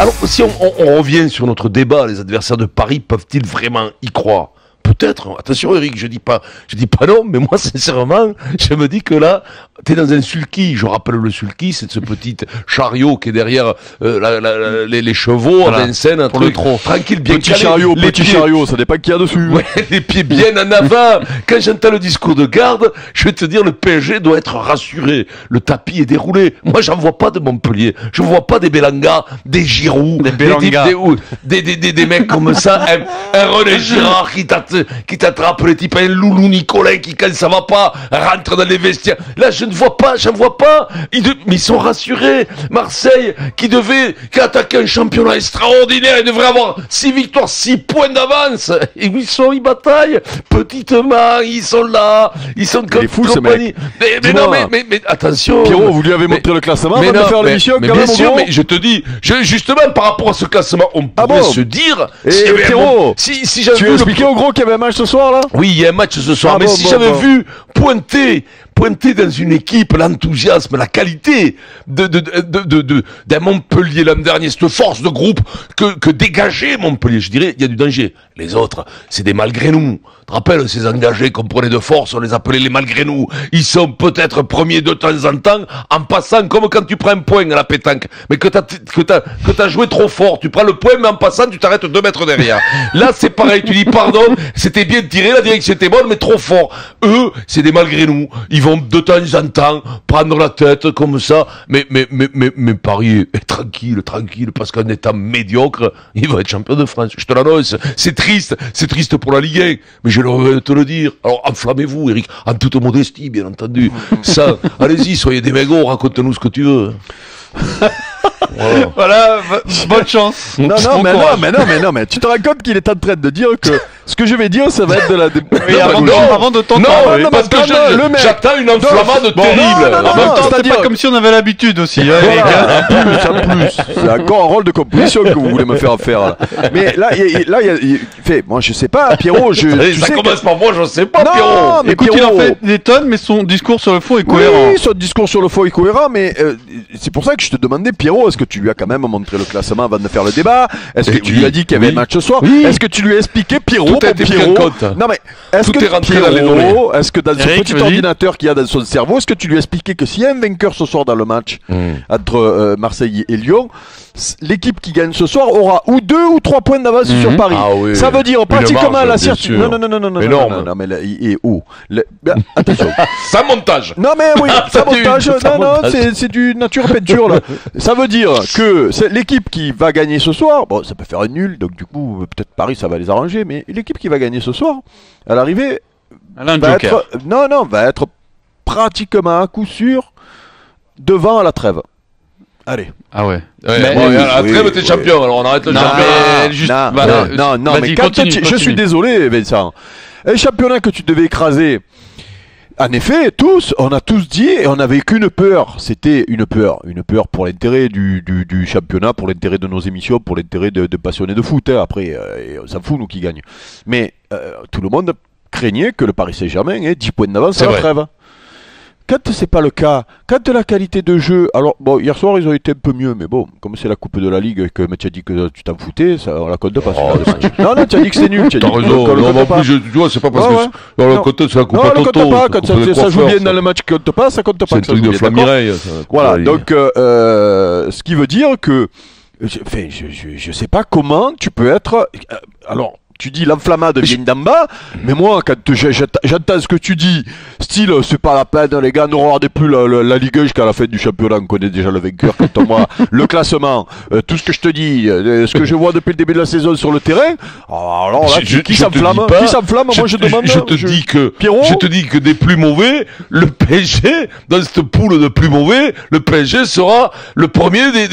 Alors, si on revient sur notre débat, les adversaires de Paris peuvent-ils vraiment y croire? Peut-être. Attention Eric, je dis pas non, mais moi sincèrement, je me dis que là, t'es dans un sulky. Je rappelle le sulky, c'est ce petit chariot qui est derrière les chevaux, voilà, à Vincennes, pour le trot. Tranquille, bien petit calé. Petit chariot, ça dépend qu'il y a dessus. Ouais, les pieds bien en avant. Quand j'entends le discours de Garde, je vais te dire, le PSG doit être rassuré. Le tapis est déroulé. Moi, j'en vois pas de Montpellier. Je vois pas des Belanga, des Giroud, des mecs comme ça, un René Girard qui t'attrape les types, un Loulou Nicolin qui, quand ça va pas, rentre dans les vestiaires. Là, j'en vois pas. Mais ils sont rassurés. Marseille, qui attaquait un championnat extraordinaire, il devrait avoir 6 victoires, 6 points d'avance. Et où ils bataillent. Petitement, ils sont là. Ils sont comme fou, ce mec. Mais non, mais attention. Pierrot, vous lui avez montré le classement avant de faire l'émission, quand même. Bien sûr, mais je te dis, justement, par rapport à ce classement, on pourrait se dire. Pierrot, si j'avais tu as expliqué au gros qu'il y avait un match ce soir, là? Oui, il y a un match ce soir, mais si j'avais vu pointer dans une équipe l'enthousiasme, la qualité d'un Montpellier l'an dernier, cette force de groupe que dégageait Montpellier, je dirais, il y a du danger. Les autres, c'est des malgré nous. Tu te rappelles, ces engagés qu'on prenait de force, on les appelait les malgré nous. Ils sont peut-être premiers de temps en temps, en passant, comme quand tu prends un point à la pétanque, mais que t'as joué trop fort. Tu prends le point, mais en passant, tu t'arrêtes 2 mètres derrière. Là, c'est pareil, tu dis pardon, c'était bien tiré, la direction était bonne, mais trop fort. Eux, c'est des malgré nous. Ils vont de temps en temps prendre la tête comme ça, mais Paris est tranquille, parce qu'en étant médiocre, il va être champion de France. Je te l'annonce. C'est triste pour la Ligue 1, mais je vais te le dire. Alors enflammez-vous, Eric, en toute modestie, bien entendu. Ça, allez-y, soyez des mégots, raconte-nous ce que tu veux. Voilà, bonne chance. Non, mais tu te rends compte qu'il est en train de dire que ce que je vais dire, ça va être de la avant de t'entendre. Non, parce que j'attends une enflammade terrible. C'est pas comme si on avait l'habitude aussi. En plus, c'est encore un rôle de composition que vous voulez me faire faire. Là. Mais là, il fait, moi je sais pas, Pierrot. Ça commence par moi, je sais pas, Pierrot. Non, mais écoute, il en fait des tonnes, mais son discours sur le fond est cohérent. Oui, son discours sur le fond est cohérent, mais c'est pour ça que je te demandais, Pierrot, est-ce que tu lui as quand même montré le classement avant de faire le débat? Est-ce que tu lui as dit qu'il y avait un match ce soir? Est-ce que tu lui as expliqué, Pierrot? Tout a été pris en compte. Non mais est-ce que Pierrot, est-ce que dans ce petit ordinateur qu'il y a dans son cerveau, est-ce que tu lui as expliqué que s'il y a un vainqueur ce soir dans le match entre Marseille et Lyon, l'équipe qui gagne ce soir aura ou 2 ou 3 points d'avance sur Paris. Ça veut dire pratiquement la certitude. Non, mais là, il est où? Attention. Sans montage. Non mais oui, sans montage. Non, c'est du nature peinture là. Ça veut dire que c'est l'équipe qui va gagner ce soir. Bon, ça peut faire un nul, donc du coup peut-être Paris ça va les arranger, mais l'équipe qui va gagner ce soir, à l'arrivée, va être pratiquement à coup sûr devant à la trêve. Allez. Ah ouais. À la trêve, t'es champion, alors on arrête le champion. Non, mais quand je suis désolé, Vincent. Un championnat que tu devais écraser. En effet, on a tous dit, et on n'avait qu'une peur, c'était une peur pour l'intérêt du championnat, pour l'intérêt de nos émissions, pour l'intérêt de passionnés de foot. Après, on s'en fout, nous qui gagnent. Mais tout le monde craignait que le Paris Saint-Germain ait 10 points d'avance à la trêve. Quand c'est pas le cas, quand la qualité de jeu, alors bon, hier soir ils ont été un peu mieux, mais bon, comme c'est la Coupe de la Ligue et que tu as dit que tu t'en foutais, ça, on la compte pas. Non, tu as dit que c'est nul. T'as raison, tu vois, c'est pas parce que on la compte, c'est la Coupe à Toto. Non, on la compte pas, quand ça joue bien dans le match qui compte pas, ça compte pas. C'est un truc de Flamireille. Voilà, donc ce qui veut dire que, je sais pas comment tu peux être, alors. Tu dis l'enflammade vient d'en bas, mais moi, quand j'entends ce que tu dis, style, c'est pas la peine, les gars, ne regardez plus la Ligue 1 jusqu'à la fin du championnat, on connaît déjà le vainqueur, quand moi, le classement, tout ce que je te dis, ce que je vois depuis le début de la saison sur le terrain, alors là, qui s'enflamme, moi je demande. Je te dis que des plus mauvais, le PSG, dans cette poule de plus mauvais, le PSG sera le premier des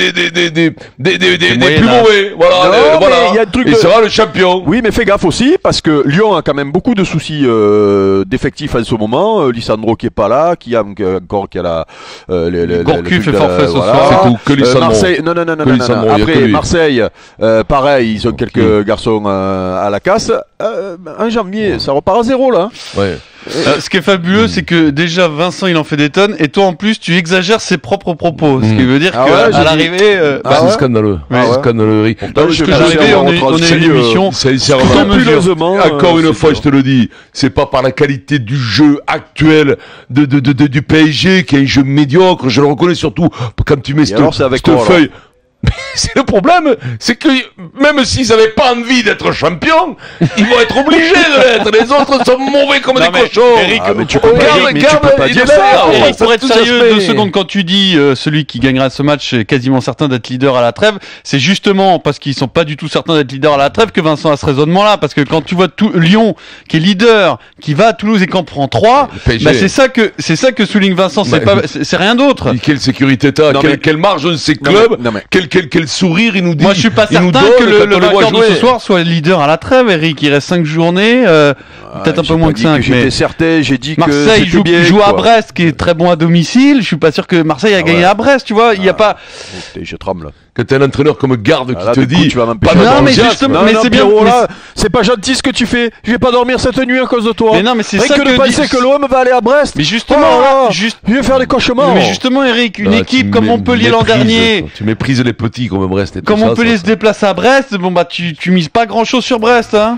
plus mauvais. Voilà. Il sera le champion. Oui, mais fais gaffe aussi, parce que Lyon a quand même beaucoup de soucis d'effectifs en ce moment. Lissandro qui est pas là, qui a la... Gourcuff est forfait ce soir. C'est tout, que Lissandro. Marseille, non. Après, Marseille, pareil, ils ont quelques garçons à la casse. En janvier, ça repart à 0 là. Ouais. Ce qui est fabuleux, c'est que déjà Vincent il en fait des tonnes, et toi en plus tu exagères ses propres propos. Ce qui veut dire qu'à l'arrivée. C'est scandaleux. C'est scandaleux, Eric. Parce qu'à l'arrivée, on est une émission. Encore une fois, je te le dis, c'est pas par la qualité du jeu actuel du PSG qui est un jeu médiocre. Je le reconnais surtout quand tu mets cette feuille. C'est le problème, c'est que même s'ils n'avaient pas envie d'être champions, ils vont être obligés de l'être. Les autres sont mauvais comme des cochons. Eric, tu peux pas dire ça. Eric, pour être sérieux, 2 secondes, quand tu dis celui qui gagnera ce match est quasiment certain d'être leader à la trêve, c'est justement parce qu'ils sont pas du tout certains d'être leader à la trêve que Vincent a ce raisonnement-là. Parce que quand tu vois Lyon qui est leader, qui va à Toulouse et qui en prend 3, bah c'est ça que souligne Vincent. C'est rien d'autre. Quelle sécurité t'as, quelle marge de ces clubs, quel sourire il nous dit. Moi je suis pas certain que le vainqueur de ce soir soit leader à la trêve, Eric. Il reste 5 journées, peut-être un peu moins que 5. J'étais certain, j'ai dit que Marseille joue à Brest qui est très bon à domicile. Je suis pas sûr que Marseille a gagné à Brest, tu vois. Il y a pas. Je tremble. Que t'es un entraîneur comme Garde qui te dit. Non mais justement, mais c'est bien. C'est pas gentil ce que tu fais. Je vais pas dormir cette nuit à cause de toi. Mais non, mais c'est ça que de penser que l'OM va aller à Brest. Mais justement, je vais faire des cauchemars. Mais justement, Eric, une équipe comme Montpellier l'an dernier. Tu méprises les petits comme Brest. Comme Montpellier se déplace à Brest, bon bah tu mises pas grand chose sur Brest, hein.